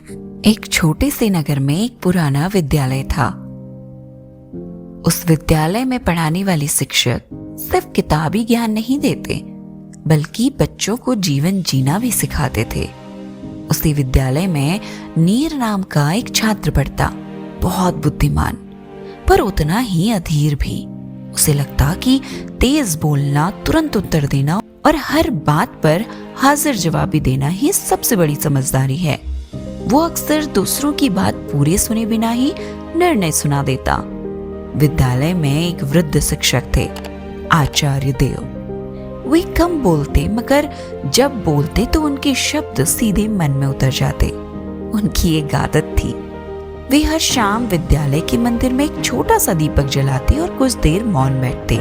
एक छोटे से नगर में एक पुराना विद्यालय था। उस विद्यालय में पढ़ाने वाले शिक्षक सिर्फ किताबी ज्ञान नहीं देते, बल्कि बच्चों को जीवन जीना भी सिखाते थे। उसी विद्यालय में नीर नाम का एक छात्र पढ़ता, बहुत बुद्धिमान, पर उतना ही अधीर भी। उसे लगता कि तेज बोलना, तुरंत उत्तर देना और हर बात पर हाजिर जवाबी देना ही सबसे बड़ी समझदारी है। वो अक्सर दूसरों की बात पूरे सुने बिना ही निर्णय सुना देता। विद्यालय में एक वृद्ध शिक्षक थे, आचार्य देव। वे कम बोलते, मगर जब बोलते तो उनके शब्द सीधे मन में उतर जाते। उनकी एक आदत थी, वे हर शाम विद्यालय के मंदिर में एक छोटा सा दीपक जलाते और कुछ देर मौन बैठते।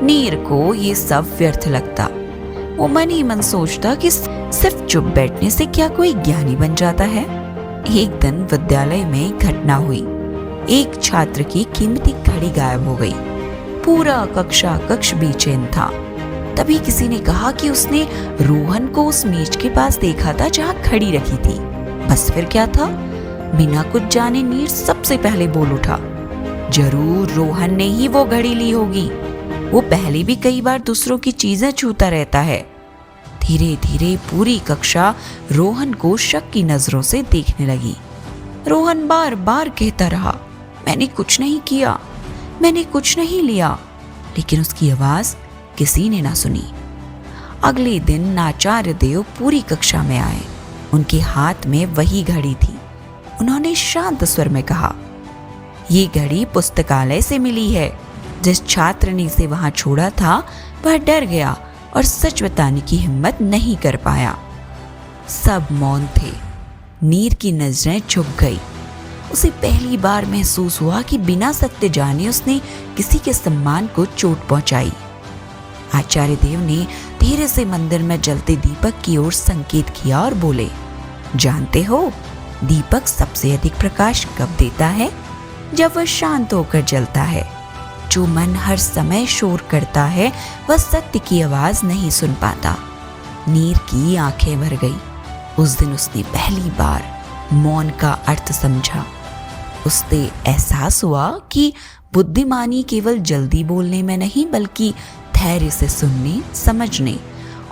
नीर को ये सब व्यर्थ लगता। वो मन ही मन सोचता कि सिर्फ चुप बैठने से क्या कोई ज्ञानी बन जाता है। एक दिन विद्यालय में एक घटना हुई। एक छात्र की कीमती घड़ी गायब हो गई। पूरा कक्ष बेचैन था। तभी किसी ने कहा कि उसने रोहन को उस मेज के पास देखा था जहां घड़ी रखी थी। बस फिर क्या था, बिना कुछ जाने नीर सबसे पहले बोल उठा, जरूर रोहन ने ही वो घड़ी ली होगी। वो पहले भी कई बार दूसरों की चीजें छूता रहता है। धीरे धीरे पूरी कक्षा रोहन को शक की नजरों से देखने लगी। रोहन बार बार कहता रहा, मैंने कुछ नहीं किया, मैंने कुछ नहीं लिया, लेकिन उसकी आवाज किसी ने ना सुनी। अगले दिन आचार्य देव पूरी कक्षा में आए। उनके हाथ में वही घड़ी थी। उन्होंने शांत स्वर में कहा, ये घड़ी पुस्तकालय से मिली है। जिस छात्र ने इसे वहां छोड़ा था वह डर गया और सच बताने की हिम्मत नहीं कर पाया। सब मौन थे। नीर की नजरें झुक गई। उसे पहली बार महसूस हुआ कि बिना सत्य जाने उसने किसी के सम्मान को चोट पहुंचाई। आचार्य देव ने धीरे से मंदिर में जलते दीपक की ओर संकेत किया और बोले, जानते हो, दीपक सबसे अधिक प्रकाश कब देता है? जब वह शांत होकर जलता है। जो मन हर समय शोर करता है वह सत्य की आवाज नहीं सुन पाता। नीर की आंखें भर गई। उस दिन उसने पहली बार मौन का अर्थ समझा। उसे एहसास हुआ कि बुद्धिमानी केवल जल्दी बोलने में नहीं, बल्कि धैर्य से सुनने, समझने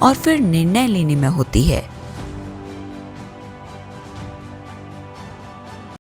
और फिर निर्णय लेने में होती है।